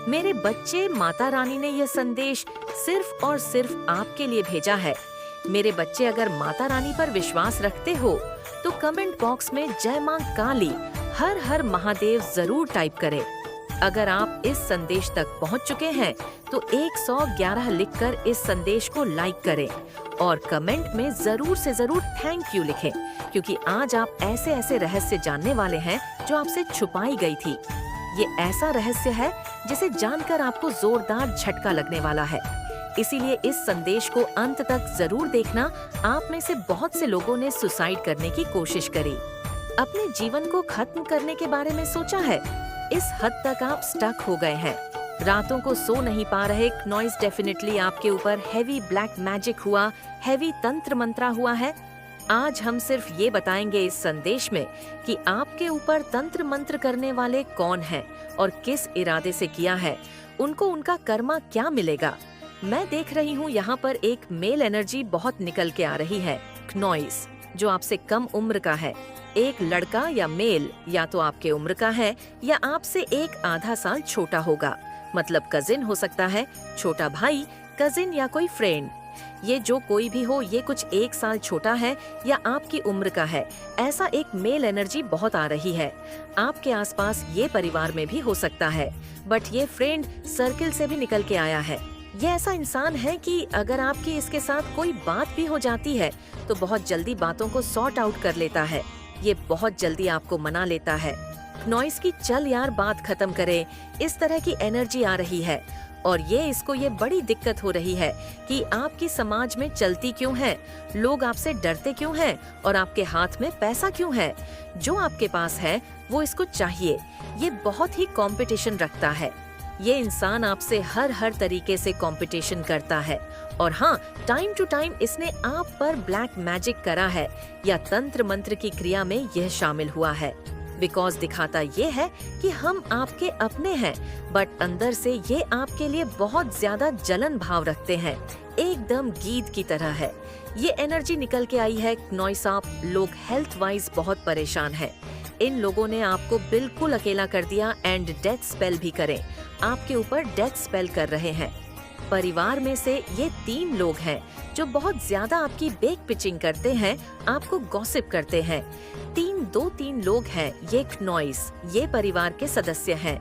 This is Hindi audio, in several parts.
मेरे बच्चे, माता रानी ने यह संदेश सिर्फ और सिर्फ आपके लिए भेजा है। मेरे बच्चे, अगर माता रानी पर विश्वास रखते हो तो कमेंट बॉक्स में जय मां काली, हर हर महादेव जरूर टाइप करें। अगर आप इस संदेश तक पहुंच चुके हैं तो 111 लिखकर इस संदेश को लाइक करें और कमेंट में जरूर से जरूर थैंक यू लिखें, क्योंकि आज आप ऐसे ऐसे रहस्य जानने वाले हैं जो आपसे छुपाई गई थी। ये ऐसा रहस्य है जिसे जानकर आपको जोरदार झटका लगने वाला है। इसीलिए इस संदेश को अंत तक जरूर देखना। आप में से बहुत से लोगों ने सुसाइड करने की कोशिश करी, अपने जीवन को खत्म करने के बारे में सोचा है। इस हद तक आप स्टक हो गए हैं, रातों को सो नहीं पा रहे। नॉइस डेफिनेटली आपके ऊपर हैवी ब्लैक मैजिक हुआ, हैवी तंत्र मंत्रा हुआ है। आज हम सिर्फ ये बताएंगे इस संदेश में कि आपके ऊपर तंत्र मंत्र करने वाले कौन हैं और किस इरादे से किया है, उनको उनका कर्मा क्या मिलेगा। मैं देख रही हूँ यहाँ पर एक मेल एनर्जी बहुत निकल के आ रही है, नॉइस, जो आपसे कम उम्र का है। एक लड़का या मेल या तो आपके उम्र का है या आपसे एक आधा साल छोटा होगा, मतलब कजिन हो सकता है, छोटा भाई, कजिन या कोई फ्रेंड। ये जो कोई भी हो, ये कुछ 1 साल छोटा है या आपकी उम्र का है। ऐसा एक मेल एनर्जी बहुत आ रही है। आपके आसपास ये परिवार में भी हो सकता है, बट ये फ्रेंड सर्किल से भी निकल के आया है। ये ऐसा इंसान है कि अगर आपकी इसके साथ कोई बात भी हो जाती है तो बहुत जल्दी बातों को सॉर्ट आउट कर लेता है। ये बहुत जल्दी आपको मना लेता है। नॉइस की चल यार बात खत्म करे, इस तरह की एनर्जी आ रही है। और इसको ये बड़ी दिक्कत हो रही है कि आपकी समाज में चलती क्यों है, लोग आपसे डरते क्यों हैं और आपके हाथ में पैसा क्यों है। जो आपके पास है वो इसको चाहिए। ये बहुत ही कंपटीशन रखता है। ये इंसान आपसे हर तरीके से कंपटीशन करता है। और हाँ, टाइम टू टाइम इसने आप पर ब्लैक मैजिक करा है या तंत्र मंत्र की क्रिया में यह शामिल हुआ है। बिकॉज दिखाता ये है कि हम आपके अपने हैं, बट अंदर से ये आपके लिए बहुत ज्यादा जलन भाव रखते हैं, एकदम गीद की तरह है। ये एनर्जी निकल के आई है। नॉइस, आप लोग हेल्थ वाइज बहुत परेशान हैं। इन लोगों ने आपको बिल्कुल अकेला कर दिया एंड डेथ स्पेल भी करें, आपके ऊपर डेथ स्पेल कर रहे हैं। परिवार में से ये 3 लोग हैं जो बहुत ज्यादा आपकी बेक पिचिंग करते हैं, आपको गॉसिप करते हैं। 2-3 लोग हैं ये नॉइस, ये परिवार के सदस्य हैं।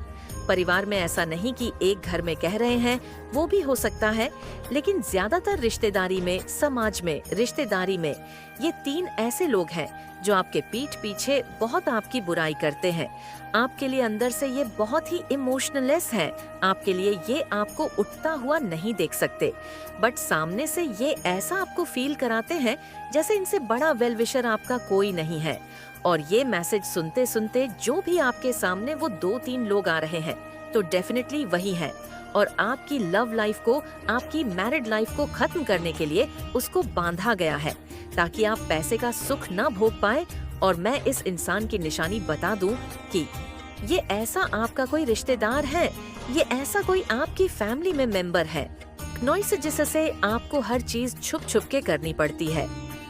परिवार में ऐसा नहीं कि एक घर में कह रहे हैं, वो भी हो सकता है, लेकिन ज्यादातर रिश्तेदारी में, समाज में, रिश्तेदारी में ये 3 ऐसे लोग हैं जो आपके पीठ पीछे बहुत आपकी बुराई करते हैं। आपके लिए अंदर से ये बहुत ही इमोशनलेस हैं। आपके लिए ये आपको उठता हुआ नहीं देख सकते, बट सामने से ये ऐसा आपको फील कराते हैं जैसे इनसे बड़ा वेल विशर आपका कोई नहीं है। और ये मैसेज सुनते सुनते जो भी आपके सामने वो 2-3 लोग आ रहे हैं तो डेफिनेटली वही है। और आपकी लव लाइफ को, आपकी मैरिड लाइफ को खत्म करने के लिए उसको बांधा गया है ताकि आप पैसे का सुख न भोग पाए। और मैं इस इंसान की निशानी बता दूं कि ये ऐसा आपका कोई रिश्तेदार है, ये ऐसा कोई आपकी फैमिली में मेंबर है, नॉइस, जिससे आपको हर चीज छुप छुप के करनी पड़ती है।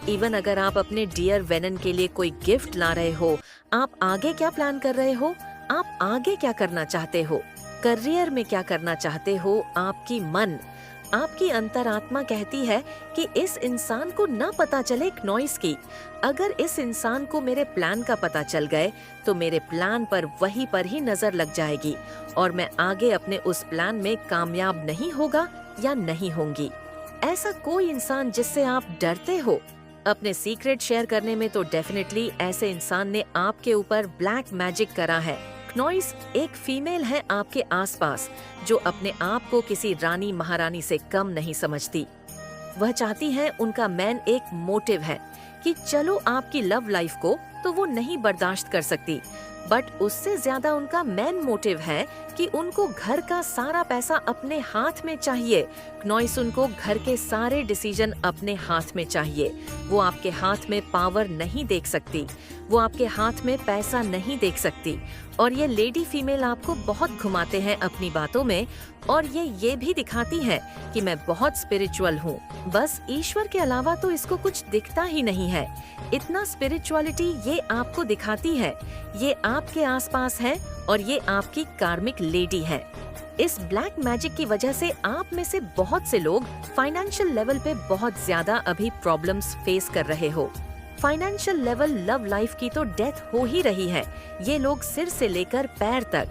इवन अगर आप अपने डियर वेनन के लिए कोई गिफ्ट ला रहे हो, आप आगे क्या प्लान कर रहे हो, आप आगे क्या करना चाहते हो, करियर में क्या करना चाहते हो, आपकी मन, आपकी अंतरात्मा कहती है कि इस इंसान को ना पता चले नॉइस की। अगर इस इंसान को मेरे प्लान का पता चल गए तो मेरे प्लान पर वहीं पर ही नजर लग जाएगी और मैं आगे अपने उस प्लान में कामयाब नहीं होगा या नहीं होंगी। ऐसा कोई इंसान जिससे आप डरते हो अपने सीक्रेट शेयर करने में, तो डेफिनेटली ऐसे इंसान ने आपके ऊपर ब्लैक मैजिक करा है। नॉइस, एक फीमेल है आपके आसपास जो अपने आप को किसी रानी महारानी से कम नहीं समझती। वह चाहती है, उनका मेन एक मोटिव है कि चलो आपकी लव लाइफ को तो वो नहीं बर्दाश्त कर सकती, बट उससे ज्यादा उनका मेन मोटिव है कि उनको घर का सारा पैसा अपने हाथ में चाहिए। नॉइस, उनको घर के सारे डिसीजन अपने हाथ में चाहिए। वो आपके हाथ में पावर नहीं देख सकती, वो आपके हाथ में पैसा नहीं देख सकती। और ये लेडी फीमेल आपको बहुत घुमाते हैं अपनी बातों में और ये भी दिखाती है कि मैं बहुत स्पिरिचुअल हूँ, बस ईश्वर के अलावा तो इसको कुछ दिखता ही नहीं है। इतना स्पिरिचुअलिटी ये आपको दिखाती है, ये आपके आसपास हैं और ये आपकी कार्मिक लेडी है। इस ब्लैक मैजिक की वजह से आप में से बहुत से लोग फाइनेंशियल लेवल पे बहुत ज्यादा अभी प्रॉब्लम्स फेस कर रहे हो। फाइनेंशियल लेवल लव लाइफ की तो डेथ हो ही रही है। ये लोग सिर से लेकर पैर तक,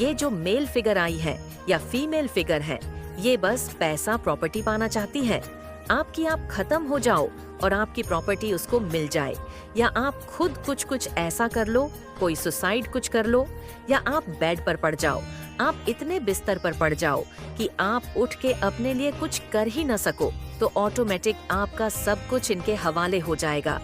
ये जो मेल फिगर आई है या फीमेल फिगर है, ये बस पैसा प्रॉपर्टी पाना चाहती है। आपकी आप खत्म हो जाओ और आपकी प्रॉपर्टी उसको मिल जाए, या आप खुद कुछ ऐसा कर लो, कोई सुसाइड कुछ कर लो, या आप बेड पर पड़ जाओ, आप इतने बिस्तर पर पड़ जाओ कि आप उठ के अपने लिए कुछ कर ही न सको, तो ऑटोमेटिक आपका सब कुछ इनके हवाले हो जाएगा।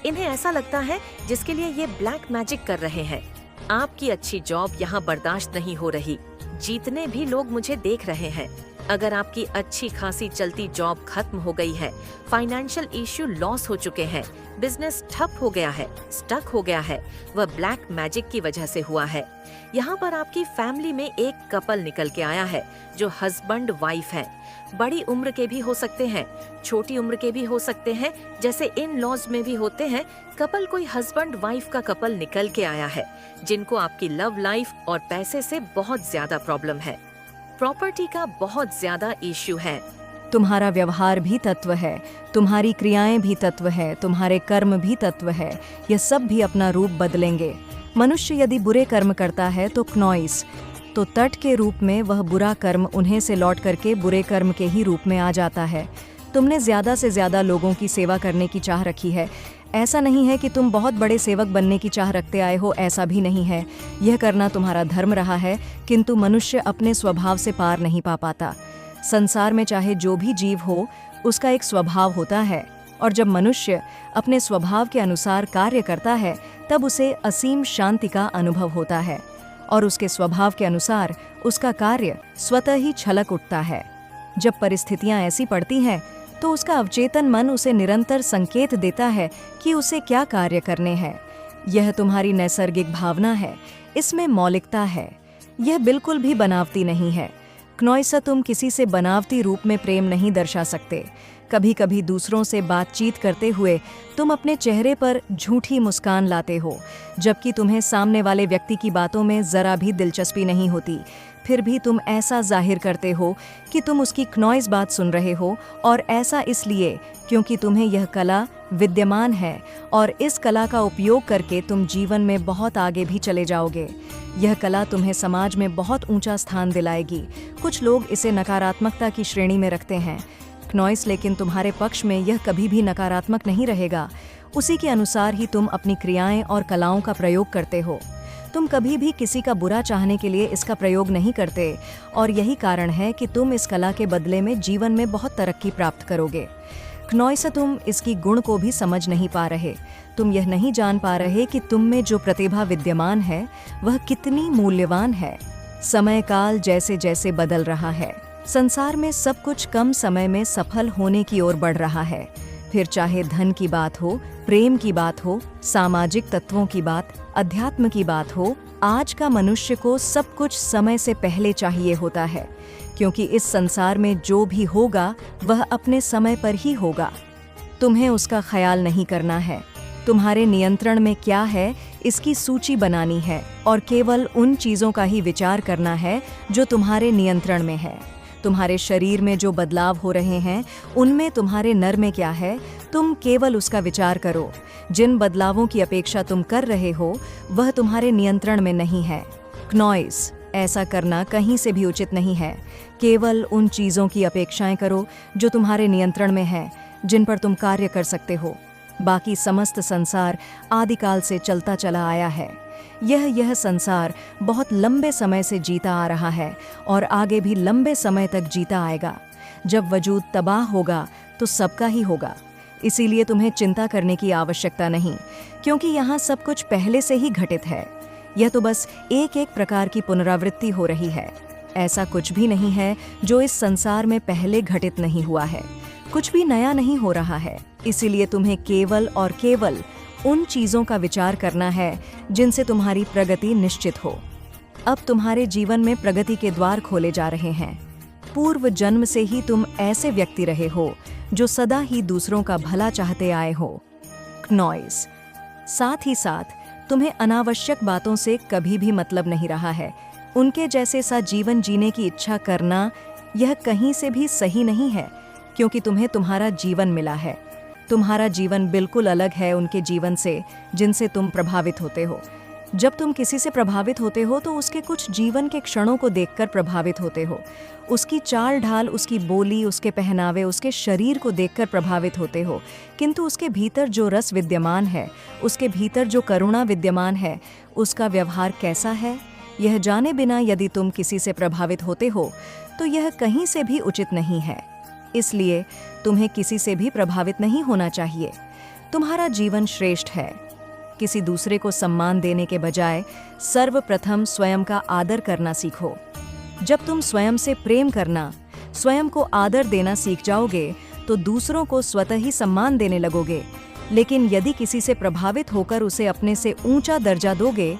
इन्हें ऐसा लगता है जिसके लिए ये ब्लैक मैजिक कर रहे हैं। आपकी अच्छी जॉब यहाँ बर्दाश्त नहीं हो रही। जितने भी लोग मुझे देख रहे हैं, अगर आपकी अच्छी खासी चलती जॉब खत्म हो गई है, फाइनेंशियल इश्यू लॉस हो चुके हैं, बिजनेस ठप हो गया है, स्टक हो गया है, वह ब्लैक मैजिक की वजह से हुआ है। यहाँ पर आपकी फैमिली में एक कपल निकल के आया है जो हस्बैंड वाइफ है। बड़ी उम्र के भी हो सकते हैं, छोटी उम्र के भी हो सकते हैं, जैसे इन लॉज में भी होते हैं। कपल कोई हस्बैंड वाइफ का कपल निकल के आया है जिनको आपकी लव लाइफ और पैसे से बहुत ज्यादा प्रॉब्लम है, प्रॉपर्टी का बहुत ज्यादा इश्यू है। तुम्हारा व्यवहार भी तत्व है, तुम्हारी क्रियाएं भी तत्व है, तुम्हारे कर्म भी तत्व है। यह सब भी अपना रूप बदलेंगे। मनुष्य यदि बुरे कर्म करता है तो क्नॉइस, तो तट के रूप में वह बुरा कर्म उन्हें से लौट करके बुरे कर्म के ही रूप में आ जाता है। तुमने ज्यादा से ज्यादा लोगों की सेवा करने की चाह रखी है। ऐसा नहीं है कि तुम बहुत बड़े सेवक बनने की चाह रखते आए हो, ऐसा भी नहीं है। यह करना तुम्हारा धर्म रहा है, किंतु मनुष्य अपने स्वभाव से पार नहीं पा पाता। संसार में चाहे जो भी जीव हो, उसका एक स्वभाव होता है, और जब मनुष्य अपने स्वभाव के अनुसार कार्य करता है तब उसे असीम शांति का अनुभव होता है, और उसके स्वभाव के अनुसार उसका कार्य स्वतः ही छलक उठता है। जब परिस्थितियां ऐसी पड़ती हैं तो उसका अवचेतन मन उसे निरंतर संकेत देता है कि उसे क्या कार्य करने हैं। यह तुम्हारी नैसर्गिक भावना है, इसमें मौलिकता है, यह बिल्कुल भी बनावटी नहीं है। क्नॉइसा, तुम किसी से बनावटी रूप में प्रेम नहीं दर्शा सकते। कभी कभी दूसरों से बातचीत करते हुए तुम अपने चेहरे पर झूठी मुस्कान लाते हो, जबकि तुम्हें सामने वाले व्यक्ति की बातों में जरा भी दिलचस्पी नहीं होती। फिर भी तुम ऐसा जाहिर करते हो कि तुम उसकी क्नॉइस बात सुन रहे हो, और ऐसा इसलिए क्योंकि तुम्हें यह कला विद्यमान है, और इस कला का उपयोग करके तुम जीवन में बहुत आगे भी चले जाओगे। यह कला तुम्हें समाज में बहुत ऊंचा स्थान दिलाएगी। कुछ लोग इसे नकारात्मकता की श्रेणी में रखते हैं, क्नॉइस लेकिन तुम्हारे पक्ष में यह कभी भी नकारात्मक नहीं रहेगा। उसी के अनुसार ही तुम अपनी क्रियाएं और कलाओं का प्रयोग करते हो। तुम कभी भी किसी का बुरा चाहने के लिए इसका प्रयोग नहीं करते, और यही कारण है कि तुम इस कला के बदले में जीवन में बहुत तरक्की प्राप्त करोगे। क्नॉइसा, तुम इसकी गुण को भी समझ नहीं पा रहे। तुम यह नहीं जान पा रहे कि तुम में जो प्रतिभा विद्यमान है वह कितनी मूल्यवान है। समय काल जैसे जैसे बदल रहा है, संसार में सब कुछ कम समय में सफल होने की ओर बढ़ रहा है। फिर चाहे धन की बात हो, प्रेम की बात हो, सामाजिक तत्वों की बात, अध्यात्म की बात हो, आज का मनुष्य को सब कुछ समय से पहले चाहिए होता है, क्योंकि इस संसार में जो भी होगा वह अपने समय पर ही होगा। तुम्हें उसका ख्याल नहीं करना है। तुम्हारे नियंत्रण में क्या है इसकी सूची बनानी है, और केवल उन चीज़ों का ही विचार करना है जो तुम्हारे नियंत्रण में है। तुम्हारे शरीर में जो बदलाव हो रहे हैं उनमें तुम्हारे नर में क्या है, तुम केवल उसका विचार करो। जिन बदलावों की अपेक्षा तुम कर रहे हो वह तुम्हारे नियंत्रण में नहीं है। क्नॉइस, ऐसा करना कहीं से भी उचित नहीं है। केवल उन चीज़ों की अपेक्षाएं करो जो तुम्हारे नियंत्रण में है, जिन पर तुम कार्य कर सकते हो। बाकी समस्त संसार आदिकाल से चलता चला आया है। यह संसार बहुत लंबे समय से जीता आ रहा है और आगे भी लंबे समय तक जीता आएगा। जब वजूद तबाह होगा तो सबका ही होगा। इसीलिए तुम्हें चिंता करने की आवश्यकता नहीं, क्योंकि यहाँ सब कुछ पहले से ही घटित है। यह तो बस एक एक प्रकार की पुनरावृत्ति हो रही है। ऐसा कुछ भी नहीं है जो इस संसार में पहले घटित नहीं हुआ है। कुछ भी नया नहीं हो रहा है। इसीलिए तुम्हें केवल और केवल उन चीज़ों का विचार करना है जिनसे तुम्हारी प्रगति निश्चित हो। अब तुम्हारे जीवन में प्रगति के द्वार खोले जा रहे हैं। पूर्व जन्म से ही तुम ऐसे व्यक्ति रहे हो जो सदा ही दूसरों का भला चाहते आए हो। क्नॉइस, साथ ही साथ तुम्हें अनावश्यक बातों से कभी भी मतलब नहीं रहा है। उनके जैसे सा जीवन जीने की इच्छा करना यह कहीं से भी सही नहीं है, क्योंकि तुम्हें तुम्हारा जीवन मिला है। तुम्हारा जीवन बिल्कुल अलग है उनके जीवन से जिनसे तुम प्रभावित होते हो। जब तुम किसी से प्रभावित होते हो तो उसके कुछ जीवन के क्षणों को देखकर प्रभावित होते हो। उसकी चाल ढाल, उसकी बोली, उसके पहनावे, उसके शरीर को देखकर प्रभावित होते हो। किंतु उसके भीतर जो रस विद्यमान है, उसके भीतर जो करुणा विद्यमान है, उसका व्यवहार कैसा है, यह जाने बिना यदि तुम किसी से प्रभावित होते हो तो यह कहीं से भी उचित नहीं है। इसलिए तुम्हें किसी से भी प्रभावित नहीं होना चाहिए। तुम्हारा जीवन श्रेष्ठ है। किसी दूसरे को सम्मान देने के बजाय सर्वप्रथम स्वयं का आदर करना सीखो। जब तुम स्वयं से प्रेम करना, स्वयं को आदर देना सीख जाओगे तो दूसरों को स्वतः ही सम्मान देने लगोगे। लेकिन यदि किसी से प्रभावित होकर उसे अपने से ऊंचा दर्जा दोगे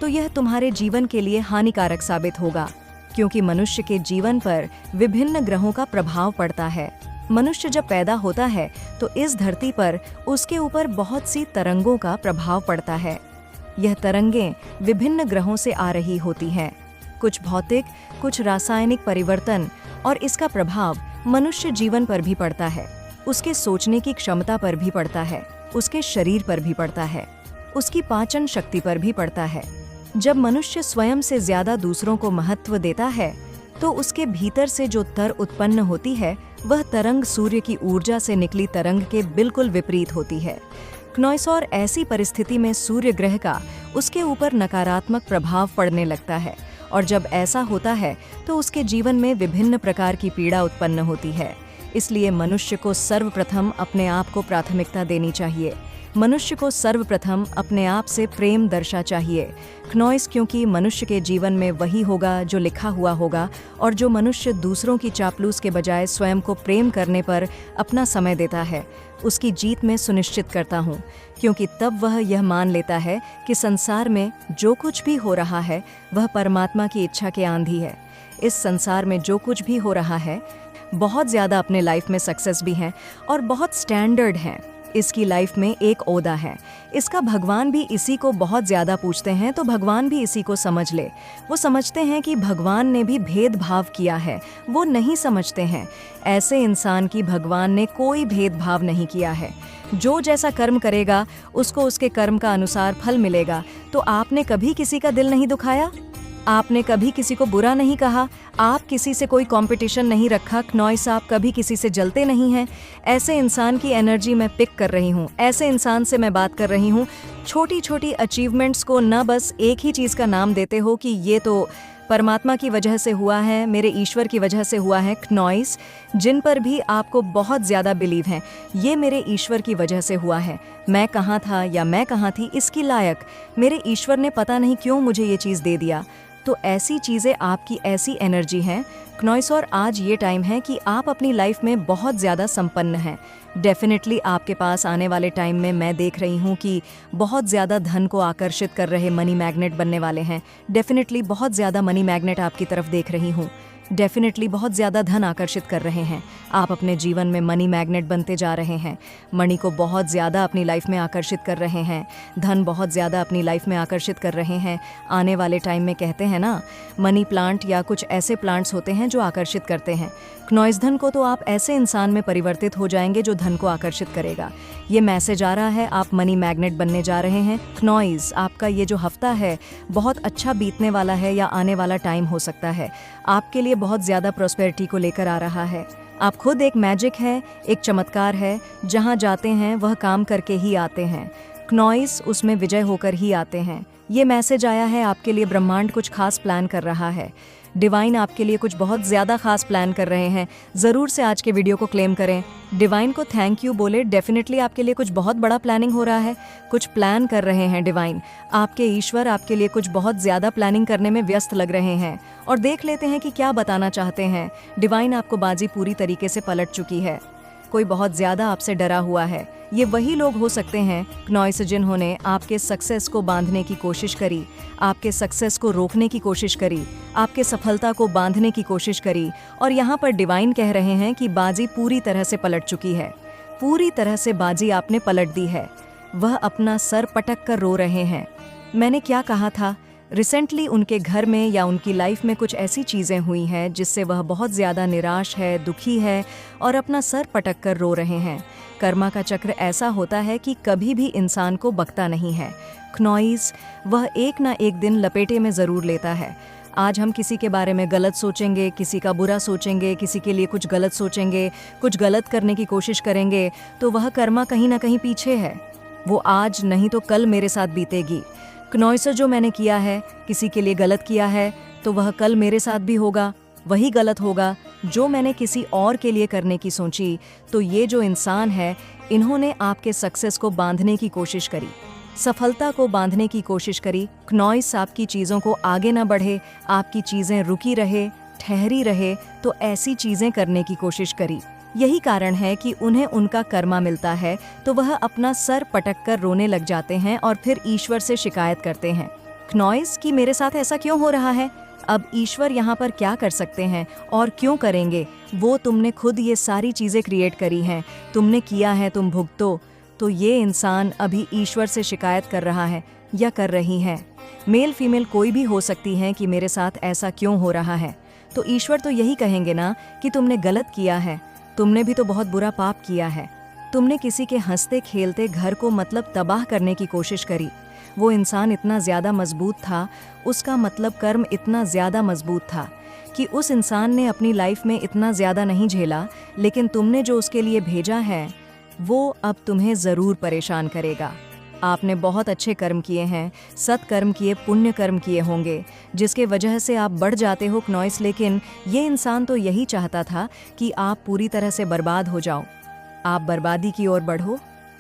तो यह तुम्हारे जीवन के लिए हानिकारक साबित होगा, क्योंकि मनुष्य के जीवन पर विभिन्न ग्रहों का प्रभाव पड़ता है। मनुष्य जब पैदा होता है तो इस धरती पर उसके ऊपर बहुत सी तरंगों का प्रभाव पड़ता है। यह तरंगें विभिन्न ग्रहों से आ रही होती हैं। कुछ भौतिक, कुछ रासायनिक परिवर्तन, और इसका प्रभाव मनुष्य जीवन पर भी पड़ता है। उसके सोचने की क्षमता पर भी पड़ता है, उसके शरीर पर भी पड़ता है, उसकी पाचन शक्ति पर भी पड़ता है। जब मनुष्य स्वयं से ज्यादा दूसरों को महत्व देता है तो उसके भीतर से जो तर उत्पन्न होती है वह तरंग सूर्य की ऊर्जा से निकली तरंग के बिल्कुल विपरीत होती है। क्नॉइसॉर ऐसी परिस्थिति में सूर्य ग्रह का उसके ऊपर नकारात्मक प्रभाव पड़ने लगता है, और जब ऐसा होता है तो उसके जीवन में विभिन्न प्रकार की पीड़ा उत्पन्न होती है। इसलिए मनुष्य को सर्वप्रथम अपने आप को प्राथमिकता देनी चाहिए। मनुष्य को सर्वप्रथम अपने आप से प्रेम दर्शा चाहिए। क्नॉइस, क्योंकि मनुष्य के जीवन में वही होगा जो लिखा हुआ होगा, और जो मनुष्य दूसरों की चापलूस के बजाय स्वयं को प्रेम करने पर अपना समय देता है, उसकी जीत में सुनिश्चित करता हूँ, क्योंकि तब वह यह मान लेता है कि संसार में जो कुछ भी हो रहा है वह परमात्मा की इच्छा के आंधी है। इस संसार में जो कुछ भी हो रहा है, बहुत ज़्यादा अपने लाइफ में सक्सेस भी हैं और बहुत स्टैंडर्ड हैं। इसकी लाइफ में एक ओदा है, इसका भगवान भी इसी को बहुत ज़्यादा पूछते हैं तो भगवान भी इसी को समझ ले। वो समझते हैं कि भगवान ने भी भेदभाव किया है, वो नहीं समझते हैं। ऐसे इंसान की भगवान ने कोई भेदभाव नहीं किया है। जो जैसा कर्म करेगा उसको उसके कर्म का अनुसार फल मिलेगा। तो आपने कभी किसी का दिल नहीं दुखाया, आपने कभी किसी को बुरा नहीं कहा, आप किसी से कोई कंपटीशन नहीं रखा। क्नॉइस, आप कभी किसी से जलते नहीं हैं। ऐसे इंसान की एनर्जी मैं पिक कर रही हूँ, ऐसे इंसान से मैं बात कर रही हूँ। छोटी छोटी अचीवमेंट्स को न बस एक ही चीज़ का नाम देते हो कि ये तो परमात्मा की वजह से हुआ है, मेरे ईश्वर की वजह से हुआ है। क्नॉइस, जिन पर भी आपको बहुत ज़्यादा बिलीव है, ये मेरे ईश्वर की वजह से हुआ है। मैं कहाँ था या मैं कहाँ थी इसकी लायक, मेरे ईश्वर ने पता नहीं क्यों मुझे ये चीज़ दे दिया। तो ऐसी चीज़ें आपकी ऐसी एनर्जी हैं क्नॉइस, और आज ये टाइम है कि आप अपनी लाइफ में बहुत ज़्यादा संपन्न हैं। डेफिनेटली आपके पास आने वाले टाइम में मैं देख रही हूँ कि बहुत ज़्यादा धन को आकर्षित कर रहे मनी मैग्नेट बनने वाले हैं। डेफिनेटली बहुत ज़्यादा मनी मैग्नेट आपकी तरफ देख रही हूँ। डेफिनेटली बहुत ज़्यादा धन आकर्षित कर रहे हैं। आप अपने जीवन में मनी मैग्नेट बनते जा रहे हैं। मनी को बहुत ज़्यादा अपनी लाइफ में आकर्षित कर रहे हैं। धन बहुत ज़्यादा अपनी लाइफ में आकर्षित कर रहे हैं। आने वाले टाइम में कहते हैं ना, मनी प्लांट या कुछ ऐसे प्लांट्स होते हैं जो आकर्षित करते हैं। क्नॉइस, धन को तो आप ऐसे इंसान में परिवर्तित हो जाएंगे जो धन को आकर्षित करेगा। ये मैसेज आ रहा है, आप मनी मैग्नेट बनने जा रहे हैं। क्नॉइस, आपका ये जो हफ्ता है बहुत अच्छा बीतने वाला है, या आने वाला टाइम हो सकता है आपके लिए बहुत ज़्यादा प्रॉस्पेरिटी को लेकर आ रहा है। आप खुद एक मैजिक है, एक चमत्कार है। जहाँ जाते हैं वह काम करके ही आते हैं। क्नॉइस, उसमें विजय होकर ही आते हैं। ये मैसेज आया है आपके लिए, ब्रह्मांड कुछ खास प्लान कर रहा है। डिवाइन आपके लिए कुछ बहुत ज़्यादा खास प्लान कर रहे हैं। ज़रूर से आज के वीडियो को क्लेम करें, डिवाइन को थैंक यू बोले। डेफिनेटली आपके लिए कुछ बहुत बड़ा प्लानिंग हो रहा है, कुछ प्लान कर रहे हैं डिवाइन। आपके ईश्वर आपके लिए कुछ बहुत ज़्यादा प्लानिंग करने में व्यस्त लग रहे हैं। और देख लेते हैं कि क्या बताना चाहते हैं। डिवाइन, आपको बाजी पूरी तरीके से पलट चुकी है। कोई बहुत ज़्यादा आपसे डरा हुआ है। ये वही लोग हो सकते हैं क्नॉइस, जिन्होंने आपके सक्सेस को बांधने की कोशिश करी, आपके सक्सेस को रोकने की कोशिश करी, आपके सफलता को बांधने की कोशिश करी। और यहाँ पर डिवाइन कह रहे हैं कि बाजी पूरी तरह से पलट चुकी है। पूरी तरह से बाजी आपने पलट दी है। वह अपना सर पटक कर रो रहे हैं। मैंने क्या कहा था? रिसेंटली उनके घर में या उनकी लाइफ में कुछ ऐसी चीज़ें हुई हैं जिससे वह बहुत ज़्यादा निराश है, दुखी है और अपना सर पटक कर रो रहे हैं। कर्मा का चक्र ऐसा होता है कि कभी भी इंसान को बकता नहीं है। क्नॉइस, वह एक ना एक दिन लपेटे में ज़रूर लेता है। आज हम किसी के बारे में गलत सोचेंगे, किसी का बुरा सोचेंगे, किसी के लिए कुछ गलत सोचेंगे, कुछ गलत करने की कोशिश करेंगे, तो वह कर्मा कहीं ना कहीं पीछे है। वो आज नहीं तो कल मेरे साथ बीतेगी। क्नॉइसर, जो मैंने किया है, किसी के लिए गलत किया है, तो वह कल मेरे साथ भी होगा, वही गलत होगा जो मैंने किसी और के लिए करने की सोची। तो ये जो इंसान है, इन्होंने आपके सक्सेस को बांधने की कोशिश करी, सफलता को बांधने की कोशिश करी। क्नॉइस, आपकी चीज़ों को आगे ना बढ़े, आपकी चीज़ें रुकी रहे, ठहरी रहे, तो ऐसी चीज़ें करने की कोशिश करी। यही कारण है कि उन्हें उनका कर्मा मिलता है तो वह अपना सर पटक कर रोने लग जाते हैं और फिर ईश्वर से शिकायत करते हैं। क्नॉइस, कि मेरे साथ ऐसा क्यों हो रहा है? अब ईश्वर यहाँ पर क्या कर सकते हैं और क्यों करेंगे? वो तुमने खुद ये सारी चीज़ें क्रिएट करी हैं, तुमने किया है, तुम भुगतो। तो ये इंसान अभी ईश्वर से शिकायत कर रहा है या कर रही है। मेल फीमेल कोई भी हो सकती है कि मेरे साथ ऐसा क्यों हो रहा है। तो ईश्वर तो यही कहेंगे ना कि तुमने गलत किया है, तुमने भी तो बहुत बुरा पाप किया है। तुमने किसी के हंसते खेलते घर को मतलब तबाह करने की कोशिश करी। वो इंसान इतना ज़्यादा मजबूत था, उसका मतलब कर्म इतना ज़्यादा मजबूत था कि उस इंसान ने अपनी लाइफ में इतना ज़्यादा नहीं झेला, लेकिन तुमने जो उसके लिए भेजा है वो अब तुम्हें ज़रूर परेशान करेगा। आपने बहुत अच्छे कर्म किए हैं, सत्कर्म किए, पुण्य कर्म किए होंगे, जिसके वजह से आप बढ़ जाते हो क्नॉइस। लेकिन ये इंसान तो यही चाहता था कि आप पूरी तरह से बर्बाद हो जाओ, आप बर्बादी की ओर बढ़ो,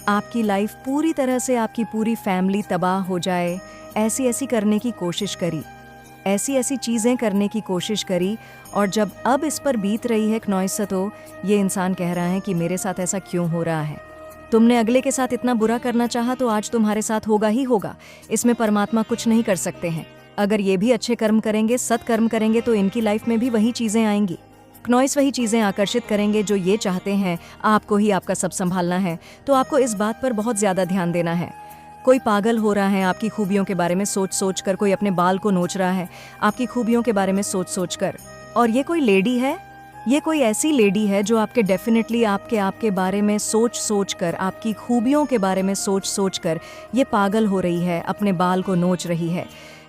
आपकी लाइफ पूरी तरह से, आपकी पूरी फैमिली तबाह हो जाए। ऐसी ऐसी करने की कोशिश करी, ऐसी ऐसी चीज़ें करने की कोशिश करी। और जब अब इस पर बीत रही है क्नॉइस, तो ये इंसान कह रहा है कि मेरे साथ ऐसा क्यों हो रहा है। तुमने अगले के साथ इतना बुरा करना चाहा तो आज तुम्हारे साथ होगा ही होगा, इसमें परमात्मा कुछ नहीं कर सकते हैं। अगर ये भी अच्छे कर्म करेंगे, सत्कर्म करेंगे, तो इनकी लाइफ में भी वही चीज़ें आएंगी। क्नॉइस वही चीज़ें आकर्षित करेंगे जो ये चाहते हैं। आपको ही आपका सब संभालना है, तो आपको इस बात पर बहुत ज़्यादा ध्यान देना है। कोई पागल हो रहा है आपकी खूबियों के बारे में सोच सोच कर, कोई अपने बाल को नोच रहा है आपकी खूबियों के बारे में सोच सोच कर। और ये कोई लेडी है, ये कोई ऐसी लेडी है जो आपके डेफिनेटली आपके बारे में सोच सोच कर, आपकी खूबियों के बारे में सोच सोच कर ये पागल हो रही है, अपने बाल को नोच रही है,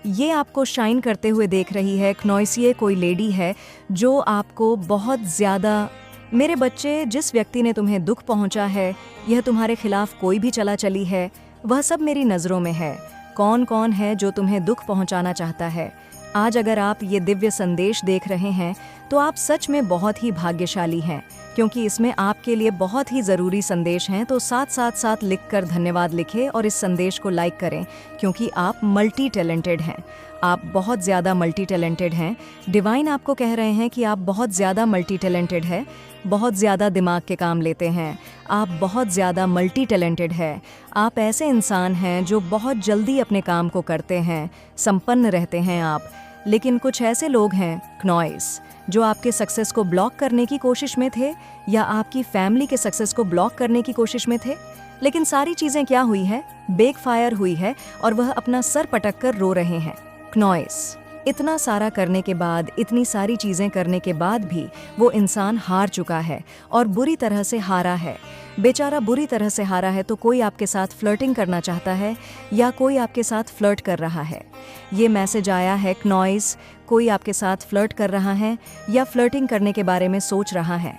ये आपको शाइन करते हुए देख रही है। क्नॉइस, ये कोई लेडी है जो आपको बहुत ज़्यादा, मेरे बच्चे, जिस व्यक्ति ने तुम्हें दुख पहुंचा है, यह तुम्हारे खिलाफ कोई भी चला चली है, वह सब मेरी नज़रों में है। कौन कौन है जो तुम्हें दुख पहुंचाना चाहता है? आज अगर आप ये दिव्य संदेश देख रहे हैं तो आप सच में बहुत ही भाग्यशाली हैं, क्योंकि इसमें आपके लिए बहुत ही ज़रूरी संदेश हैं। तो साथ लिखकर धन्यवाद लिखें और इस संदेश को लाइक करें, क्योंकि आप मल्टी टैलेंटेड हैं, आप बहुत ज़्यादा मल्टी टैलेंटेड हैं। डिवाइन आपको कह रहे हैं कि आप बहुत ज़्यादा मल्टी टैलेंटेड है, बहुत ज़्यादा दिमाग के काम लेते हैं, आप बहुत ज़्यादा मल्टी टैलेंटेड है। आप ऐसे इंसान हैं जो बहुत जल्दी अपने काम को करते हैं, संपन्न रहते हैं आप। लेकिन कुछ ऐसे लोग हैं क्नॉइस जो आपके सक्सेस को ब्लॉक करने की कोशिश में थे या आपकी फैमिली के सक्सेस को ब्लॉक करने की कोशिश में थे। लेकिन सारी चीज़ें क्या हुई है, बैकफायर हुई है और वह अपना सर पटक कर रो रहे हैं। क्नॉइस, इतना सारा करने के बाद, इतनी सारी चीज़ें करने के बाद भी वो इंसान हार चुका है और बुरी तरह से हारा है। बेचारा बुरी तरह से हारा है। तो कोई आपके साथ फ्लर्टिंग करना चाहता है या कोई आपके साथ फ्लर्ट कर रहा है। ये मैसेज आया है क्नॉइस, कोई आपके साथ फ्लर्ट कर रहा है या फ्लर्टिंग करने के बारे में सोच रहा है।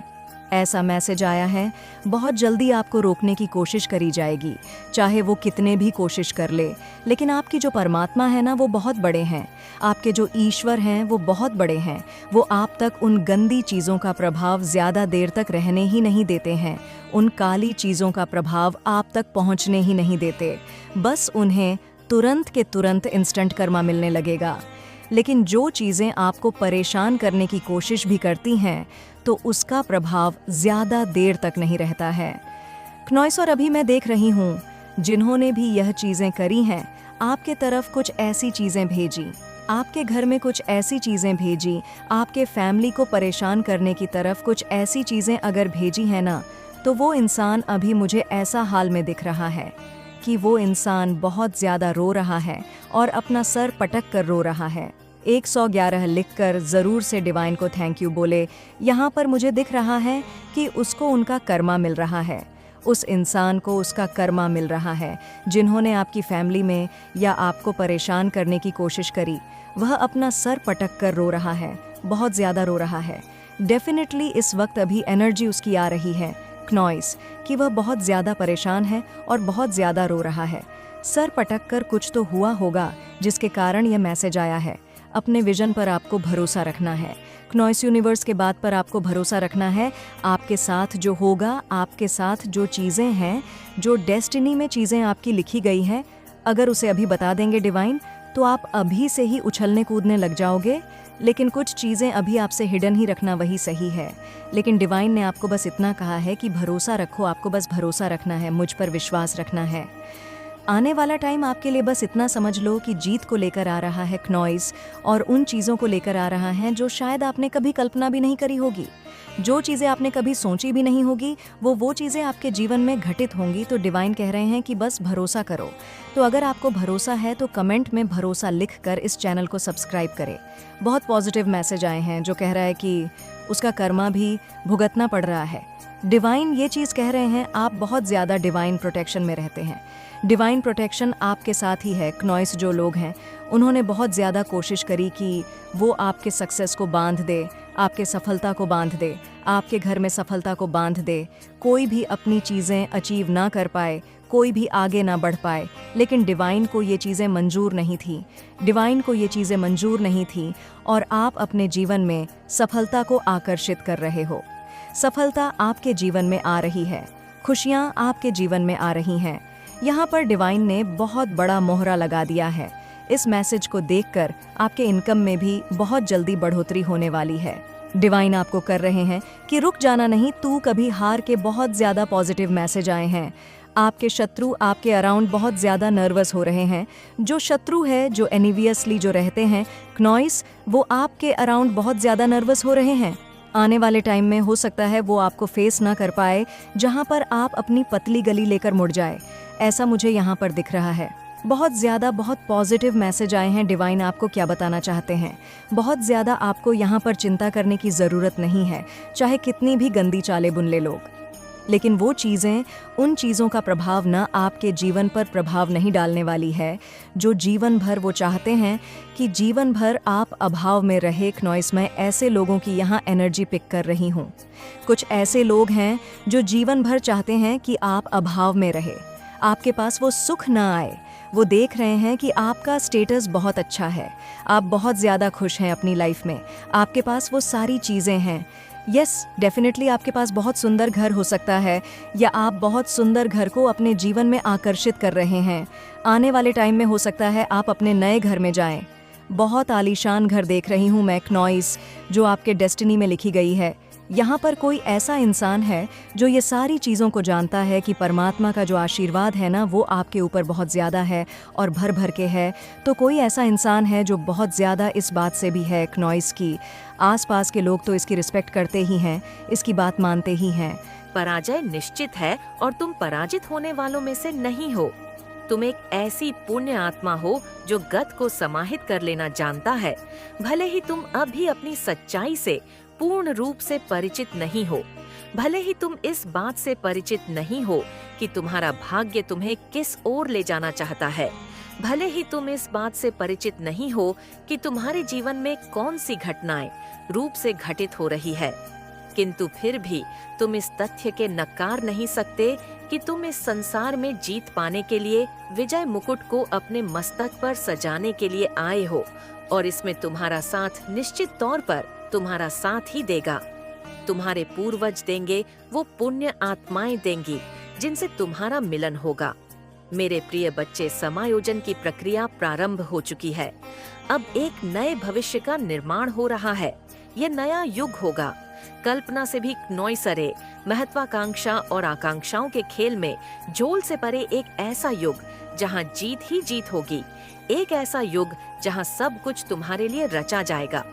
ऐसा मैसेज आया है, बहुत जल्दी आपको रोकने की कोशिश करी जाएगी, चाहे वो कितने भी कोशिश कर ले। लेकिन आपकी जो परमात्मा है ना, वो बहुत बड़े हैं। आपके जो ईश्वर हैं वो बहुत बड़े हैं। वो आप तक उन गंदी चीज़ों का प्रभाव ज़्यादा देर तक रहने ही नहीं देते हैं। उन काली चीज़ों का प्रभाव आप तक पहुंचने ही नहीं देते। बस उन्हें तुरंत के तुरंत इंस्टेंट कर्मा मिलने लगेगा। लेकिन जो चीज़ें आपको परेशान करने की कोशिश भी करती हैं, तो उसका प्रभाव ज़्यादा देर तक नहीं रहता है। क्नॉइस, और अभी मैं देख रही हूँ जिन्होंने भी यह चीज़ें करी हैं, आपके तरफ कुछ ऐसी चीज़ें भेजी, आपके घर में कुछ ऐसी चीज़ें भेजी, आपके फैमिली को परेशान करने की तरफ कुछ ऐसी चीज़ें अगर भेजी हैं ना, तो वो इंसान अभी मुझे ऐसा हाल में दिख रहा है कि वो इंसान बहुत ज़्यादा रो रहा है और अपना सर पटक कर रो रहा है। 111 लिखकर ज़रूर से डिवाइन को थैंक यू बोले। यहाँ पर मुझे दिख रहा है कि उसको उनका कर्मा मिल रहा है। उस इंसान को उसका कर्मा मिल रहा है जिन्होंने आपकी फैमिली में या आपको परेशान करने की कोशिश करी। वह अपना सर पटक कर रो रहा है, बहुत ज़्यादा रो रहा है। डेफिनेटली इस वक्त अभी एनर्जी उसकी आ रही है क्नॉइस कि वह बहुत ज़्यादा परेशान है और बहुत ज़्यादा रो रहा है। सर पटक कर कुछ तो हुआ होगा जिसके कारण यह मैसेज आया है। अपने विजन पर आपको भरोसा रखना है। क्नॉइस यूनिवर्स के बात पर आपको भरोसा रखना है। आपके साथ जो होगा, आपके साथ जो चीज़ें हैं, जो डेस्टिनी में चीज़ें आपकी लिखी गई हैं, अगर उसे अभी बता देंगे डिवाइन तो आप अभी से ही उछलने कूदने लग जाओगे। लेकिन कुछ चीज़ें अभी आपसे हिडन ही रखना वही सही है। लेकिन डिवाइन ने आपको बस इतना कहा है कि भरोसा रखो, आपको बस भरोसा रखना है, मुझ पर विश्वास रखना है। आने वाला टाइम आपके लिए बस इतना समझ लो कि जीत को लेकर आ रहा है क्नॉइस, और उन चीज़ों को लेकर आ रहा है जो शायद आपने कभी कल्पना भी नहीं करी होगी। जो चीज़ें आपने कभी सोची भी नहीं होगी वो चीज़ें आपके जीवन में घटित होंगी। तो डिवाइन कह रहे हैं कि बस भरोसा करो। तो अगर आपको भरोसा है तो कमेंट में भरोसा लिखकर इस चैनल को सब्सक्राइब करें। बहुत पॉजिटिव मैसेज आए हैं जो कह रहा है कि उसका कर्मा भी भुगतना पड़ रहा है। डिवाइन ये चीज़ कह रहे हैं आप बहुत ज़्यादा डिवाइन प्रोटेक्शन में रहते हैं। डिवाइन प्रोटेक्शन आपके साथ ही है। क्नॉइस जो लोग हैं उन्होंने बहुत ज़्यादा कोशिश करी कि वो आपके सक्सेस को बांध दे, आपके सफलता को बांध दे, आपके घर में सफलता को बांध दे। कोई भी अपनी चीज़ें अचीव ना कर पाए, कोई भी आगे ना बढ़ पाए। लेकिन डिवाइन को ये चीज़ें मंजूर नहीं थी। डिवाइन को ये चीज़ें मंजूर नहीं थी और आप अपने जीवन में सफलता को आकर्षित कर रहे हो। सफलता आपके जीवन में आ रही है, खुशियाँ आपके जीवन में आ रही हैं। यहाँ पर डिवाइन ने बहुत बड़ा मोहरा लगा दिया है। इस मैसेज को देखकर आपके इनकम में भी बहुत जल्दी बढ़ोतरी होने वाली है। डिवाइन आपको कर रहे हैं कि रुक जाना नहीं, तू कभी हार के बहुत ज़्यादा पॉजिटिव मैसेज आए हैं। आपके शत्रु आपके अराउंड बहुत ज़्यादा नर्वस हो रहे हैं। जो शत्रु है, जो एनिवियसली जो रहते हैं क्नॉइस, वो आपके अराउंड बहुत ज़्यादा नर्वस हो रहे हैं। आने वाले टाइम में हो सकता है वो आपको फेस ना कर पाए, जहाँ पर आप अपनी पतली गली लेकर मुड़ जाए। ऐसा मुझे यहाँ पर दिख रहा है। बहुत ज़्यादा बहुत पॉजिटिव मैसेज आए हैं। डिवाइन आपको क्या बताना चाहते हैं? बहुत ज़्यादा आपको यहाँ पर चिंता करने की ज़रूरत नहीं है, चाहे कितनी भी गंदी चालें बुन ले लोग। लेकिन वो चीज़ें, उन चीज़ों का प्रभाव ना आपके जीवन पर प्रभाव नहीं डालने वाली है जो जीवन भर वो चाहते हैं कि जीवन भर आप अभाव में रहे। क्नॉइस में ऐसे लोगों की यहाँ एनर्जी पिक कर रही हूँ। कुछ ऐसे लोग हैं जो जीवन भर चाहते हैं कि आप अभाव में रहे, आपके पास वो सुख ना आए। वो देख रहे हैं कि आपका स्टेटस बहुत अच्छा है, आप बहुत ज़्यादा खुश हैं अपनी लाइफ में, आपके पास वो सारी चीज़ें हैं। यस, डेफिनेटली आपके पास बहुत सुंदर घर हो सकता है, या आप बहुत सुंदर घर को अपने जीवन में आकर्षित कर रहे हैं। आने वाले टाइम में हो सकता है आप अपने नए घर में जाएं। बहुत आलीशान घर देख रही हूँ मैं क्नॉइस, जो आपके डेस्टिनी में लिखी गई है। यहाँ पर कोई ऐसा इंसान है जो ये सारी चीज़ों को जानता है कि परमात्मा का जो आशीर्वाद है ना, वो आपके ऊपर बहुत ज़्यादा है और भर भर के है। तो कोई ऐसा इंसान है जो बहुत ज़्यादा इस बात से भी है क्नॉइस की। आसपास के लोग तो इसकी रिस्पेक्ट करते ही हैं, इसकी बात मानते ही हैं। पराजय निश्चित है और तुम पराजित होने वालों में से नहीं हो। तुम एक ऐसी पुण्य आत्मा हो जो गत को समाहित कर लेना जानता है। भले ही तुम अभी अपनी सच्चाई से पूर्ण रूप से परिचित नहीं हो, भले ही तुम इस बात से परिचित नहीं हो कि तुम्हारा भाग्य तुम्हें किस ओर ले जाना चाहता है, भले ही तुम इस बात से परिचित नहीं हो कि तुम्हारे जीवन में कौन सी घटनाएं रूप से घटित हो रही है, किंतु फिर भी तुम इस तथ्य के नकार नहीं सकते कि तुम इस संसार में जीत पाने के लिए विजय मुकुट को अपने मस्तक पर सजाने के लिए आए हो, और इसमें तुम्हारा साथ निश्चित तौर पर तुम्हारा साथ ही देगा। तुम्हारे पूर्वज देंगे, वो पुण्य आत्माएं देंगी जिनसे तुम्हारा मिलन होगा। मेरे प्रिय बच्चे, समायोजन की प्रक्रिया प्रारंभ हो चुकी है। अब एक नए भविष्य का निर्माण हो रहा है। यह नया युग होगा। कल्पना से भी नॉइसरे, महत्वाकांक्षा और आकांक्षाओं के खेल में झोल से परे एक ऐसा युग जहां जीत ही जीत होगी। एक ऐसा युग जहां सब कुछ तुम्हारे लिए रचा जाएगा।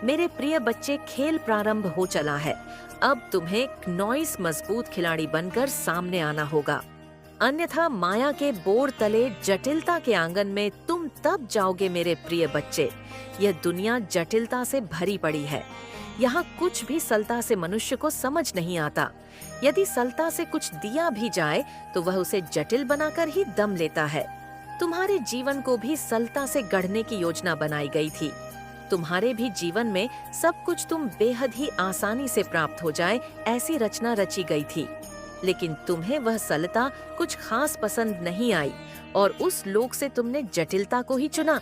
मेरे प्रिय बच्चे, खेल प्रारंभ हो चला है। अब तुम्हें नॉइस मजबूत खिलाड़ी बनकर सामने आना होगा। अन्यथा माया के बोर तले जटिलता के आंगन में तुम तब जाओगे मेरे प्रिय बच्चे। यह दुनिया जटिलता से भरी पड़ी है। यहाँ कुछ भी सरलता से मनुष्य को समझ नहीं आता। यदि सरलता से कुछ दिया भी जाए तो वह उसे जटिल बनाकर ही दम लेता है। तुम्हारे जीवन को भी सरलता से गढ़ने की योजना बनाई गई थी। तुम्हारे भी जीवन में सब कुछ तुम बेहद ही आसानी से प्राप्त हो जाए, ऐसी रचना रची गई थी। लेकिन तुम्हें वह सरलता कुछ खास पसंद नहीं आई और उस लोक से तुमने जटिलता को ही चुना।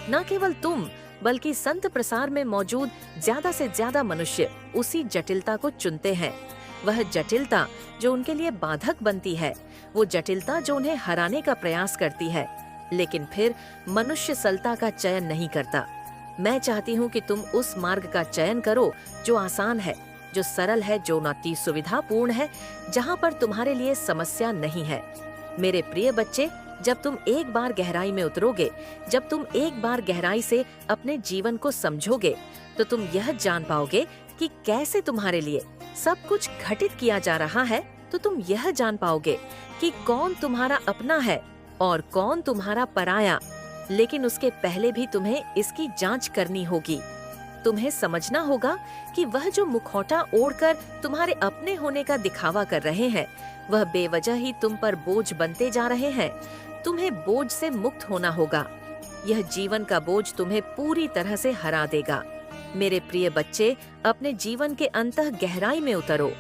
न केवल तुम बल्कि संत प्रसार में मौजूद ज्यादा से ज्यादा मनुष्य उसी जटिलता को चुनते हैं। वह जटिलता जो उनके लिए बाधक बनती है, वो जटिलता जो उन्हें हराने का प्रयास करती है। लेकिन फिर मनुष्य सरलता का चयन नहीं करता। मैं चाहती हूँ कि तुम उस मार्ग का चयन करो जो आसान है, जो सरल है, जो अति सुविधापूर्ण है, जहाँ पर तुम्हारे लिए समस्या नहीं है। मेरे प्रिय बच्चे, जब तुम एक बार गहराई में उतरोगे, जब तुम एक बार गहराई से अपने जीवन को समझोगे, तो तुम यह जान पाओगे कि कैसे तुम्हारे लिए सब कुछ घटित किया जा रहा है। तो तुम यह जान पाओगे कि कौन तुम्हारा अपना है और कौन तुम्हारा पराया। लेकिन उसके पहले भी तुम्हें इसकी जांच करनी होगी। तुम्हें समझना होगा कि वह जो मुखौटा ओढ़कर तुम्हारे अपने होने का दिखावा कर रहे हैं, वह बेवजह ही तुम पर बोझ बनते जा रहे हैं। तुम्हें बोझ से मुक्त होना होगा। यह जीवन का बोझ तुम्हें पूरी तरह से हरा देगा। मेरे प्रिय बच्चे, अपने जीवन के अंतः गहराई में उतरो।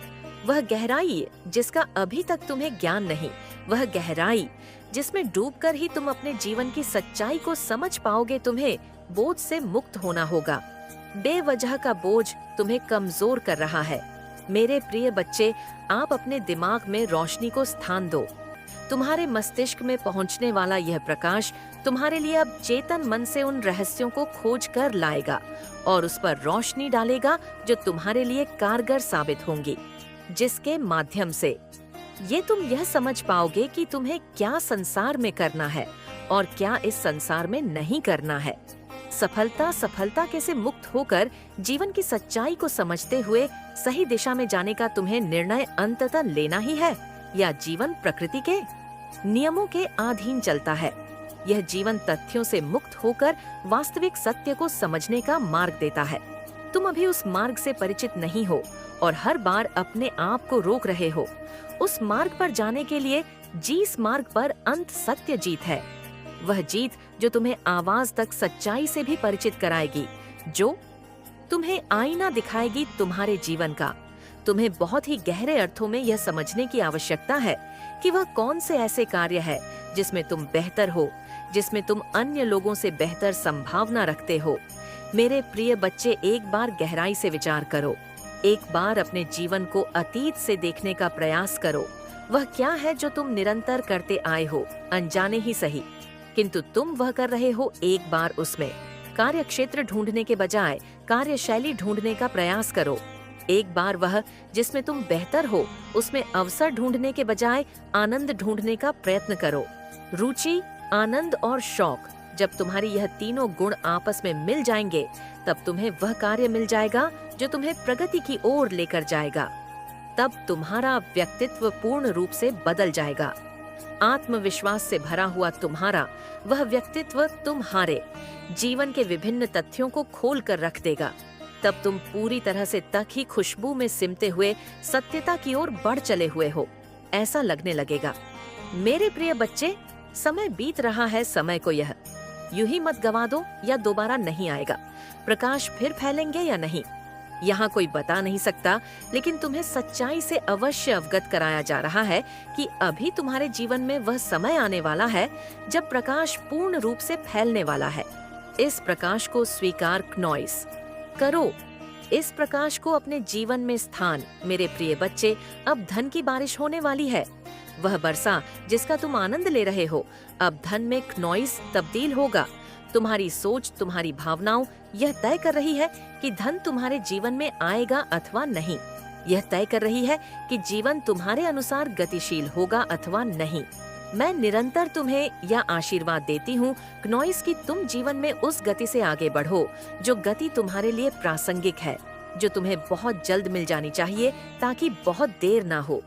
वह गहराई जिसका अभी तक तुम्हें ज्ञान नहीं, वह गहराई जिसमें डूबकर ही तुम अपने जीवन की सच्चाई को समझ पाओगे। तुम्हें बोझ से मुक्त होना होगा। बेवजह का बोझ तुम्हें कमजोर कर रहा है। मेरे प्रिय बच्चे, आप अपने दिमाग में रोशनी को स्थान दो। तुम्हारे मस्तिष्क में पहुंचने वाला यह प्रकाश तुम्हारे लिए अब चेतन मन से उन रहस्यों को खोज कर लाएगा और उस पर रोशनी डालेगा जो तुम्हारे लिए कारगर साबित होंगी, जिसके माध्यम से ये तुम यह समझ पाओगे कि तुम्हें क्या संसार में करना है और क्या इस संसार में नहीं करना है। सफलता के से मुक्त होकर जीवन की सच्चाई को समझते हुए सही दिशा में जाने का तुम्हें निर्णय अंततः लेना ही है, या जीवन प्रकृति के नियमों के अधीन चलता है। यह जीवन तथ्यों से मुक्त होकर वास्तविक सत्य को समझने का मार्ग देता है। तुम अभी उस मार्ग से परिचित नहीं हो और हर बार अपने आप को रोक रहे हो। उस मार्ग पर जाने के लिए जिस मार्ग पर अंत सत्य जीत है, वह जीत जो तुम्हें आवाज तक सच्चाई से भी परिचित कराएगी, जो तुम्हें आईना दिखाएगी तुम्हारे जीवन का। तुम्हें बहुत ही गहरे अर्थों में यह समझने की आवश्यकता है कि वह कौन से ऐसे कार्य है जिसमें तुम बेहतर हो, जिसमें तुम अन्य लोगों से बेहतर संभावना रखते हो। मेरे प्रिय बच्चे, एक बार गहराई से विचार करो। एक बार अपने जीवन को अतीत से देखने का प्रयास करो। वह क्या है जो तुम निरंतर करते आए हो, अनजाने ही सही, किंतु तुम वह कर रहे हो। एक बार उसमें कार्य क्षेत्र ढूंढने के बजाय कार्यशैली ढूंढने का प्रयास करो। एक बार वह जिसमें तुम बेहतर हो, उसमें अवसर ढूंढने के बजाय आनंद ढूंढने का प्रयत्न करो। रुचि, आनंद और शौक, जब तुम्हारी यह तीनों गुण आपस में मिल जाएंगे, तब तुम्हें वह कार्य मिल जाएगा जो तुम्हें प्रगति की ओर लेकर जाएगा। तब तुम्हारा व्यक्तित्व पूर्ण रूप से बदल जाएगा। आत्मविश्वास से भरा हुआ तुम्हारा वह व्यक्तित्व तुम्हारे जीवन के विभिन्न तथ्यों को खोल कर रख देगा। तब तुम पूरी तरह से तक ही खुशबू में सिमटे हुए सत्यता की ओर बढ़ चले हुए हो, ऐसा लगने लगेगा। मेरे प्रिय बच्चे, समय बीत रहा है। समय को यह यूं ही मत गवा दो, या दोबारा नहीं आएगा। प्रकाश फिर फैलेंगे या नहीं, यहाँ कोई बता नहीं सकता, लेकिन तुम्हें सच्चाई से अवश्य अवगत कराया जा रहा है कि अभी तुम्हारे जीवन में वह समय आने वाला है जब प्रकाश पूर्ण रूप से फैलने वाला है। इस प्रकाश को स्वीकार नॉइस करो। इस प्रकाश को अपने जीवन में स्थान। मेरे प्रिय बच्चे, अब धन की बारिश होने वाली है। वह वर्षा जिसका तुम आनंद ले रहे हो, अब धन में नॉइस तब्दील होगा। तुम्हारी सोच, तुम्हारी भावनाओं यह तय कर रही है कि धन तुम्हारे जीवन में आएगा अथवा नहीं। यह तय कर रही है कि जीवन तुम्हारे अनुसार गतिशील होगा अथवा नहीं। मैं निरंतर तुम्हें यह आशीर्वाद देती हूँ क्नॉइस कि तुम जीवन में उस गति से आगे बढ़ो जो गति तुम्हारे लिए प्रासंगिक है, जो तुम्हें बहुत जल्द मिल जानी चाहिए ताकि बहुत देर ना हो।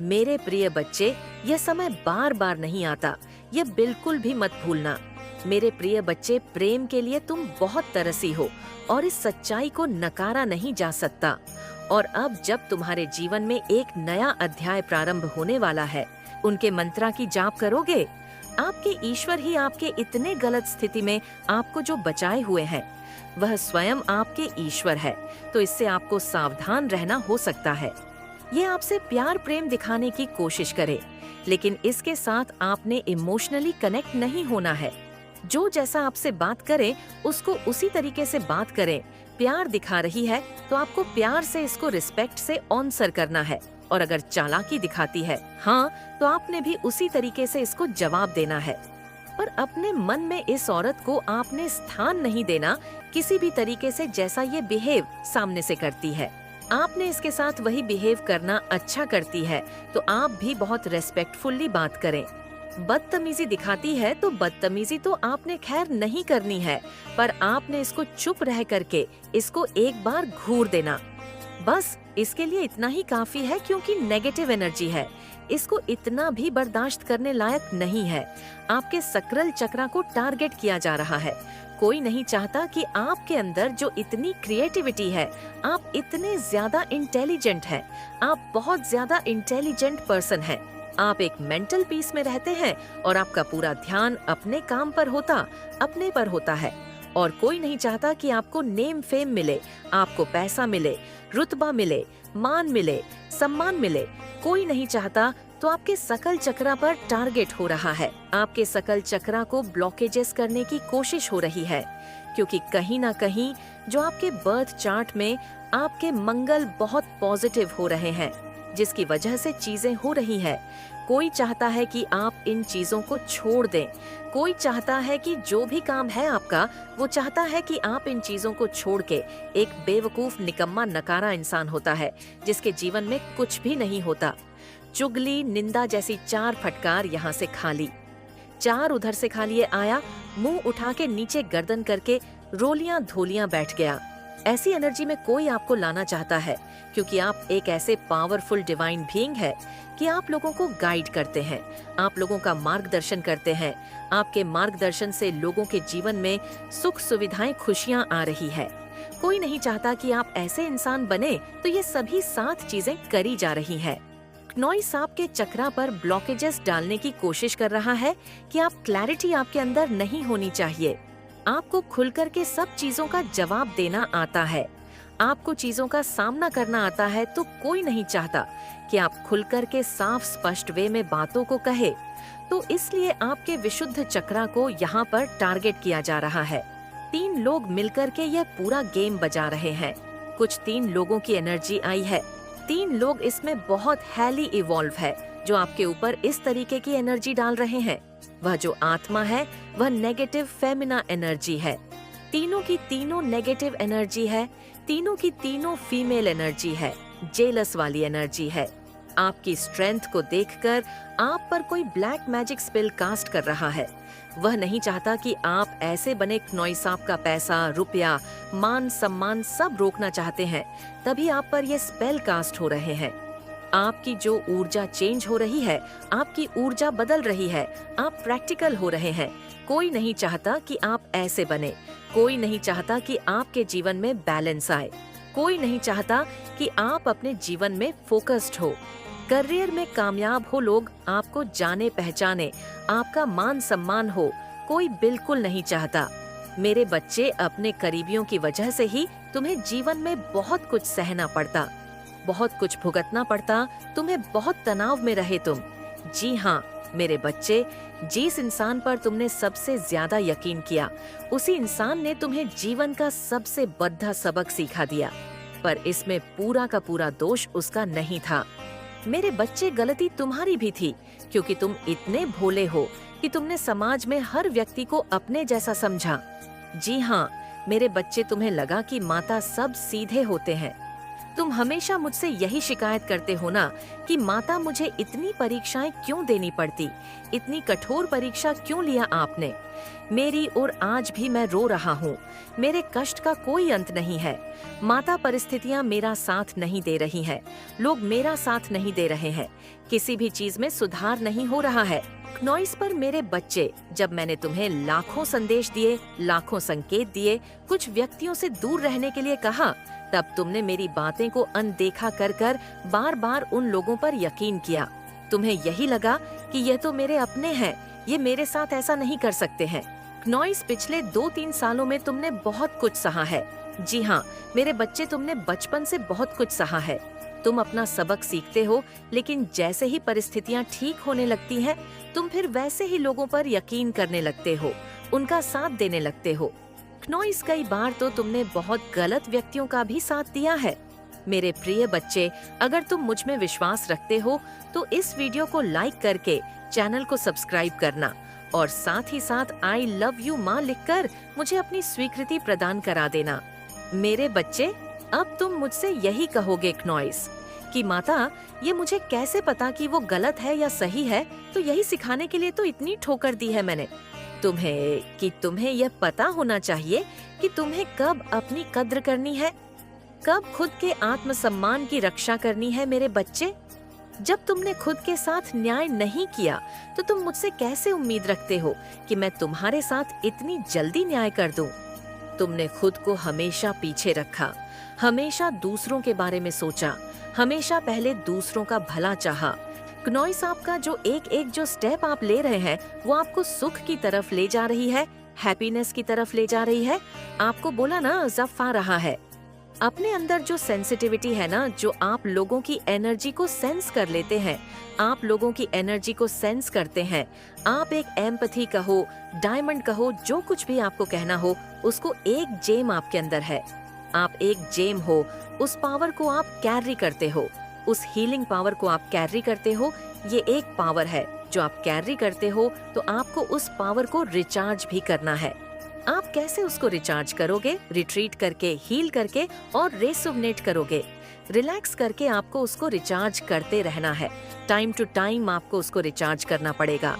मेरे प्रिय बच्चे, यह समय बार बार नहीं आता, यह बिल्कुल भी मत भूलना। मेरे प्रिय बच्चे, प्रेम के लिए तुम बहुत तरसी हो और इस सच्चाई को नकारा नहीं जा सकता। और अब जब तुम्हारे जीवन में एक नया अध्याय प्रारंभ होने वाला है, उनके मंत्रा की जाप करोगे। आपके ईश्वर ही आपके इतने गलत स्थिति में आपको जो बचाए हुए हैं, वह स्वयं आपके ईश्वर है, तो इससे आपको सावधान रहना हो सकता है। ये आपसे प्यार प्रेम दिखाने की कोशिश करे, लेकिन इसके साथ आपने इमोशनली कनेक्ट नहीं होना है। जो जैसा आपसे बात करे उसको उसी तरीके से बात करें। प्यार दिखा रही है तो आपको प्यार से इसको रिस्पेक्ट से आंसर करना है, और अगर चालाकी दिखाती है हाँ, तो आपने भी उसी तरीके से इसको जवाब देना है। पर अपने मन में इस औरत को आपने स्थान नहीं देना किसी भी तरीके से, जैसा ये बिहेव सामने से करती है। आपने इसके साथ वही बिहेव करना अच्छा करती है, तो आप भी बहुत रेस्पेक्टफुल्ली बात करें। बदतमीजी दिखाती है तो बदतमीजी तो आपने खैर नहीं करनी है, पर आपने इसको चुप रह करके इसको एक बार घूर देना। बस इसके लिए इतना ही काफी है, क्योंकि नेगेटिव एनर्जी है, इसको इतना भी बर्दाश्त करने लायक नहीं है। आपके सकरल चक्रा को टारगेट किया जा रहा है। कोई नहीं चाहता कि आपके अंदर जो इतनी क्रिएटिविटी है, आप इतने ज्यादा इंटेलिजेंट हैं, आप बहुत ज्यादा इंटेलिजेंट पर्सन हैं। आप एक मेंटल पीस में रहते हैं और आपका पूरा ध्यान अपने काम पर होता है। और कोई नहीं चाहता कि आपको नेम फेम मिले, आपको पैसा मिले, रुतबा मिले, मान मिले, सम्मान मिले। कोई नहीं चाहता, तो आपके सकल चक्रा पर टारगेट हो रहा है। आपके सकल चक्रा को ब्लॉकेजेस करने की कोशिश हो रही है, क्योंकि कहीं ना कहीं जो आपके बर्थ चार्ट में आपके मंगल बहुत पॉजिटिव हो रहे हैं, जिसकी वजह से चीजें हो रही है। कोई चाहता है कि आप इन चीजों को छोड़ दें। कोई चाहता है कि जो भी काम है आपका, वो चाहता है कि आप इन चीजों को छोड़ के एक बेवकूफ निकम्मा नकारा इंसान होता है, जिसके जीवन में कुछ भी नहीं होता। चुगली निंदा जैसी 4 फटकार यहाँ से खा ली, 4 उधर से खा लिए आया, मुंह उठा के नीचे गर्दन करके रोलियां धोलियां बैठ गया। ऐसी एनर्जी में कोई आपको लाना चाहता है, क्योंकि आप एक ऐसे पावरफुल डिवाइन बीइंग है कि आप लोगों को गाइड करते हैं, आप लोगों का मार्गदर्शन करते हैं। आपके मार्गदर्शन से लोगों के जीवन में सुख सुविधाएं, खुशियां आ रही है। कोई नहीं चाहता कि आप ऐसे इंसान बने, तो ये सभी 7 चीजें करी जा रही है। नॉइस आपके चक्रा पर ब्लॉकेजेस डालने की कोशिश कर रहा है कि आप क्लैरिटी आपके अंदर नहीं होनी चाहिए। आपको खुलकर के सब चीजों का जवाब देना आता है, आपको चीजों का सामना करना आता है, तो कोई नहीं चाहता कि आप खुलकर के साफ स्पष्ट वे में बातों को कहे। तो इसलिए आपके विशुद्ध चक्रा को यहाँ पर टारगेट किया जा रहा है। 3 लोग मिलकर के यह पूरा गेम बजा रहे हैं। कुछ 3 लोगों की एनर्जी आई है। 3 लोग इसमें बहुत हैली इवॉल्व है, जो आपके ऊपर इस तरीके की एनर्जी डाल रहे हैं। वह जो आत्मा है, वह नेगेटिव फेमिना एनर्जी है। तीनों की तीनों नेगेटिव एनर्जी है, तीनों की तीनों फीमेल एनर्जी है, जेलस वाली एनर्जी है। आपकी स्ट्रेंथ को देखकर आप पर कोई ब्लैक मैजिक स्पेल कास्ट कर रहा है। वह नहीं चाहता कि आप ऐसे बने। नॉइस आपका पैसा, रुपया, मान सम्मान सब रोकना चाहते हैं, तभी आप पर ये स्पेल कास्ट हो रहे हैं। आपकी जो ऊर्जा चेंज हो रही है, आपकी ऊर्जा बदल रही है, आप प्रैक्टिकल हो रहे हैं। कोई नहीं चाहता कि आप ऐसे बने, कोई नहीं चाहता कि आपके जीवन में बैलेंस आए, कोई नहीं चाहता कि आप अपने जीवन में फोकस्ड हो, करियर में कामयाब हो, लोग आपको जाने पहचाने, आपका मान सम्मान हो, कोई बिल्कुल नहीं चाहता। मेरे बच्चे, अपने करीबियों की वजह से ही तुम्हें जीवन में बहुत कुछ सहना पड़ता, बहुत कुछ भुगतना पड़ता, तुम्हें बहुत तनाव में रहे तुम। जी हाँ मेरे बच्चे, जिस इंसान पर तुमने सबसे ज्यादा यकीन किया, उसी इंसान ने तुम्हें जीवन का सबसे बड़ा सबक सिखा दिया। पर इसमें पूरा का पूरा दोष उसका नहीं था। मेरे बच्चे, गलती तुम्हारी भी थी, क्योंकि तुम इतने भोले हो कि तुमने समाज में हर व्यक्ति को अपने जैसा समझा। जी हाँ मेरे बच्चे, तुम्हें लगा कि माता सब सीधे होते हैं, तुम हमेशा मुझसे यही शिकायत करते हो ना कि माता मुझे इतनी परीक्षाएं क्यों देनी पड़ती, इतनी कठोर परीक्षा क्यों लिया आपने मेरी, और आज भी मैं रो रहा हूँ। मेरे कष्ट का कोई अंत नहीं है। माता, परिस्थितियाँ मेरा साथ नहीं दे रही हैं, लोग मेरा साथ नहीं दे रहे हैं, किसी भी चीज में सुधार नहीं हो रहा है। क्नॉइस पर मेरे बच्चे, जब मैंने तुम्हें लाखों संदेश दिए, लाखों संकेत दिए, कुछ व्यक्तियों से दूर रहने के लिए कहा, तब तुमने मेरी बातें को अनदेखा कर कर बार बार उन लोगों पर यकीन किया। तुम्हें यही लगा कि ये तो मेरे अपने हैं, ये मेरे साथ ऐसा नहीं कर सकते हैं। क्नॉइस, पिछले 2-3 सालों में तुमने बहुत कुछ सहा है। जी हाँ मेरे बच्चे, तुमने बचपन से बहुत कुछ सहा है। तुम अपना सबक सीखते हो, लेकिन जैसे ही परिस्थितियाँ ठीक होने लगती हैं, तुम फिर वैसे ही लोगों पर यकीन करने लगते हो, उनका साथ देने लगते हो। क्नॉइस, कई बार तो तुमने बहुत गलत व्यक्तियों का भी साथ दिया है। मेरे प्रिय बच्चे, अगर तुम मुझ में विश्वास रखते हो तो इस वीडियो को लाइक करके चैनल को सब्सक्राइब करना और साथ ही साथ आई लव यू माँ लिखकर मुझे अपनी स्वीकृति प्रदान करा देना। मेरे बच्चे, अब तुम मुझसे यही कहोगे क्नॉइस कि माता, ये मुझे कैसे पता कि वो गलत है या सही है, तो यही सिखाने के लिए तो इतनी ठोकर दी है मैंने तुम्हें यह पता होना चाहिए कि तुम्हें कब अपनी कद्र करनी है, कब खुद के आत्मसम्मान की रक्षा करनी है। मेरे बच्चे, जब तुमने खुद के साथ न्याय नहीं किया तो तुम मुझसे कैसे उम्मीद रखते हो कि मैं तुम्हारे साथ इतनी जल्दी न्याय कर दूं? तुमने खुद को हमेशा पीछे रखा, हमेशा दूसरों के बारे में सोचा, हमेशा पहले दूसरों का भला चाहा। क्नॉइस, आपका जो एक जो स्टेप आप ले रहे हैं वो आपको सुख की तरफ ले जा रही है, हैप्पीनेस की तरफ ले जा रही है। आपको बोला ना, जफ आ रहा है। अपने अंदर जो सेंसिटिविटी है ना, जो आप लोगों की एनर्जी को सेंस कर लेते हैं, आप लोगों की एनर्जी को सेंस करते हैं। आप एक एम्पैथी कहो, डायमंड कहो, जो कुछ भी आपको कहना हो, उसको एक जेम आपके अंदर है। आप एक जेम हो, उस पावर को आप कैरी करते हो, उस हीलिंग पावर को आप कैरी करते हो। ये एक पावर है जो आप कैरी करते हो, तो आपको उस पावर को रिचार्ज भी करना है। आप कैसे उसको रिचार्ज करोगे? रिट्रीट करके, हील करके और रेसोनेट करोगे। रिलैक्स करके आपको उसको रिचार्ज करते रहना है। टाइम टू टाइम आपको उसको रिचार्ज करना पड़ेगा।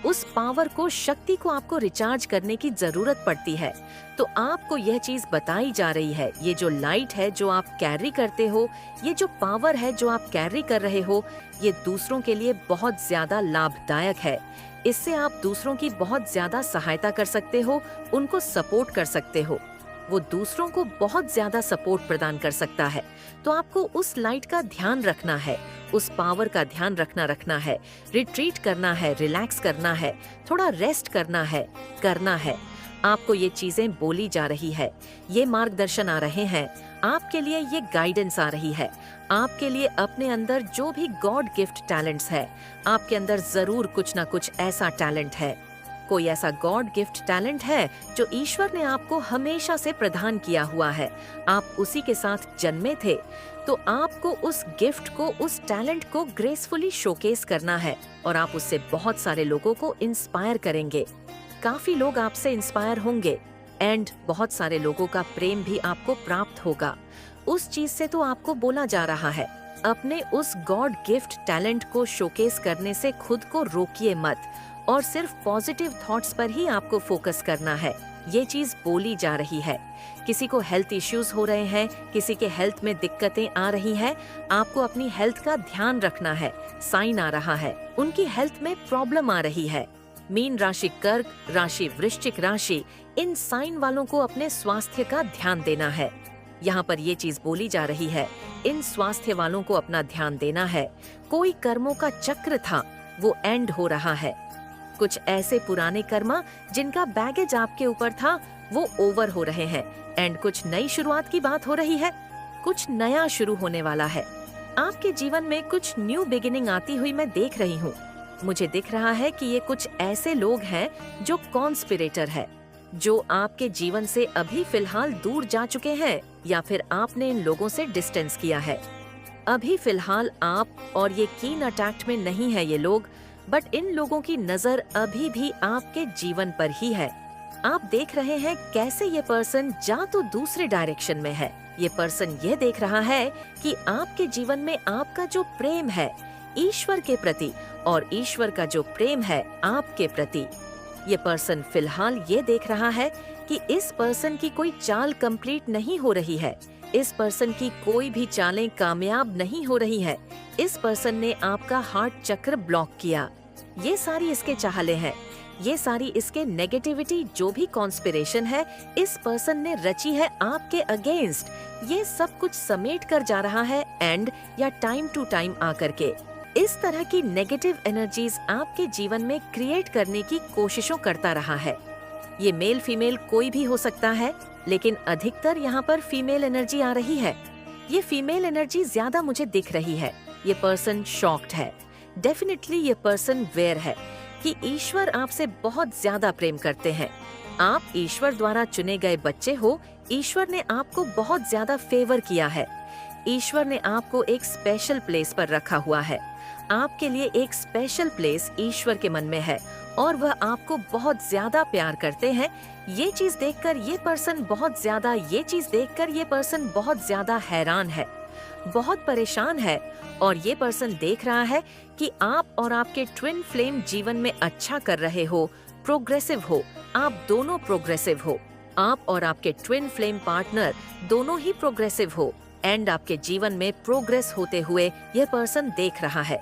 उस पावर को, शक्ति को आपको रिचार्ज करने की जरूरत पड़ती है। तो आपको यह चीज बताई जा रही है, ये जो लाइट है जो आप कैरी करते हो, ये जो पावर है जो आप कैरी कर रहे हो, ये दूसरों के लिए बहुत ज्यादा लाभदायक है। इससे आप दूसरों की बहुत ज्यादा सहायता कर सकते हो, उनको सपोर्ट कर सकते हो। वो दूसरों को बहुत ज्यादा सपोर्ट प्रदान कर सकता है। तो आपको उस लाइट का ध्यान रखना है, उस पावर का ध्यान रखना है, रिट्रीट करना है, रिलैक्स करना है, थोड़ा रेस्ट करना है। आपको ये चीजें बोली जा रही है, ये मार्गदर्शन आ रहे हैं, आपके लिए ये गाइडेंस आ रही है। आपके लिए अपने अंदर जो भी गॉड गिफ्ट टैलेंट्स है, आपके अंदर जरूर कुछ ना कुछ ऐसा टैलेंट है। कोई ऐसा गॉड गिफ्ट टैलेंट है जो ईश्वर ने आपको हमेशा से प्रदान किया हुआ है। आप उसी के साथ जन्मे थे, तो आपको उस गिफ्ट को, उस टैलेंट को ग्रेसफुली शोकेस करना है और आप उससे बहुत सारे लोगों को इंस्पायर करेंगे। काफी लोग आपसे इंस्पायर होंगे एंड बहुत सारे लोगों का प्रेम भी आपको प्राप्त होगा। उस चीज से तो आपको बोला जा रहा है, अपने उस गॉड गिफ्ट टैलेंट को शोकेस करने से खुद को रोकिए मत और सिर्फ पॉजिटिव थॉट्स पर ही आपको फोकस करना है। ये चीज बोली जा रही है। किसी को हेल्थ इश्यूज हो रहे हैं, किसी के हेल्थ में दिक्कतें आ रही हैं, आपको अपनी हेल्थ का ध्यान रखना है। साइन आ रहा है, उनकी हेल्थ में प्रॉब्लम आ रही है। मीन राशि, कर्क राशि, वृश्चिक राशि, इन साइन वालों को अपने स्वास्थ्य का ध्यान देना है। यहाँ पर ये चीज बोली जा रही है, इन स्वास्थ्य वालों को अपना ध्यान देना है। कोई कर्मों का चक्र था, वो एंड हो रहा है। कुछ ऐसे पुराने कर्मा जिनका बैगेज आपके ऊपर था, वो ओवर हो रहे हैं एंड कुछ नई शुरुआत की बात हो रही है। कुछ नया शुरू होने वाला है। आपके जीवन में कुछ न्यू बिगिनिंग आती हुई मैं देख रही हूँ। मुझे दिख रहा है कि ये कुछ ऐसे लोग हैं जो कॉन्स्पिरेटर है, जो आपके जीवन से अभी फिलहाल दूर जा चुके हैं या फिर आपने इन लोगों से डिस्टेंस किया है। अभी फिलहाल आप और ये कीन अटैक्ट में नहीं है ये लोग, बट इन लोगों की नजर अभी भी आपके जीवन पर ही है। आप देख रहे हैं कैसे ये पर्सन जा तो दूसरे डायरेक्शन में है, ये पर्सन ये देख रहा है कि आपके जीवन में आपका जो प्रेम है ईश्वर के प्रति और ईश्वर का जो प्रेम है आपके प्रति, ये पर्सन फिलहाल ये देख रहा है कि इस पर्सन की कोई चाल कंप्लीट नहीं हो रही है, इस पर्सन की कोई भी चालें कामयाब नहीं हो रही है, इस पर्सन ने आपका हार्ट चक्र ब्लॉक किया। ये सारी इसके चाहले हैं, ये सारी इसके नेगेटिविटी जो भी कॉन्स्पिरेशन है इस पर्सन ने रची है आपके अगेंस्ट, ये सब कुछ समेट कर जा रहा है एंड या टाइम टू टाइम आकर के इस तरह की नेगेटिव एनर्जीज आपके जीवन में क्रिएट करने की कोशिशों करता रहा है। ये मेल फीमेल कोई भी हो सकता है, लेकिन अधिकतर यहाँ पर फीमेल एनर्जी आ रही है। ये फीमेल एनर्जी ज्यादा मुझे दिख रही है। ये पर्सन शॉक्ड है। डेफिनेटली ये पर्सन वेयर है कि ईश्वर आपसे बहुत ज्यादा प्रेम करते हैं। आप ईश्वर द्वारा चुने गए बच्चे हो। ईश्वर ने आपको बहुत ज्यादा फेवर किया है। ईश्वर ने आपको एक स्पेशल प्लेस पर रखा हुआ है। आपके लिए एक स्पेशल प्लेस ईश्वर के मन में है और वह आपको बहुत ज्यादा प्यार करते हैं। ये चीज देखकर ये पर्सन बहुत ज्यादा हैरान है, बहुत परेशान है और ये पर्सन देख रहा है कि आप और आपके ट्विन फ्लेम जीवन में अच्छा कर रहे हो, प्रोग्रेसिव हो, आप दोनों प्रोग्रेसिव हो, आप और आपके ट्विन फ्लेम पार्टनर दोनों ही प्रोग्रेसिव हो एंड आपके जीवन में प्रोग्रेस होते हुए यह पर्सन देख रहा है।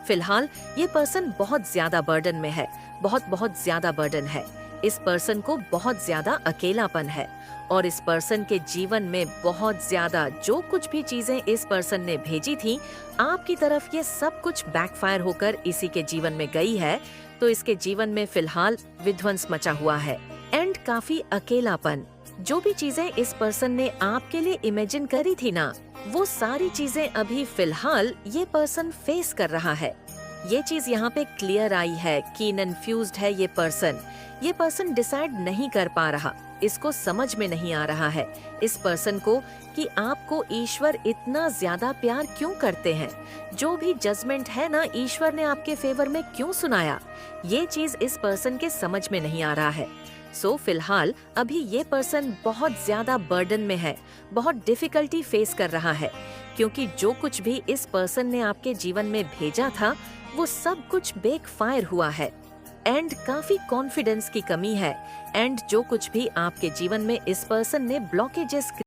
फिलहाल ये पर्सन बहुत ज्यादा बर्डन में है, बहुत ज्यादा बर्डन है। इस पर्सन को बहुत ज्यादा अकेलापन है और इस पर्सन के जीवन में बहुत ज्यादा जो कुछ भी चीजें इस पर्सन ने भेजी थी आपकी तरफ, ये सब कुछ बैकफायर होकर इसी के जीवन में गई है। तो इसके जीवन में फिलहाल विध्वंस मचा हुआ है एंड काफी अकेलापन। जो भी चीजें इस पर्सन ने आपके लिए इमेजिन करी थी ना, वो सारी चीजें अभी फिलहाल ये पर्सन फेस कर रहा है। ये चीज यहाँ पे क्लियर आई है, कन्फ्यूज्ड है ये पर्सन डिसाइड नहीं कर पा रहा, इसको समझ में नहीं आ रहा है इस पर्सन को कि आपको ईश्वर इतना ज्यादा प्यार क्यों करते हैं। जो भी जजमेंट है ना ईश्वर ने आपके फेवर में क्यों सुनाया, ये चीज इस पर्सन के समझ में नहीं आ रहा है। सो फिलहाल अभी ये पर्सन बहुत ज्यादा बर्डन में है, बहुत डिफिकल्टी फेस कर रहा है क्योंकि जो कुछ भी इस पर्सन ने आपके जीवन में भेजा था वो सब कुछ बेकफायर हुआ है एंड काफी कॉन्फिडेंस की कमी है एंड जो कुछ भी आपके जीवन में इस पर्सन ने ब्लॉकेजेस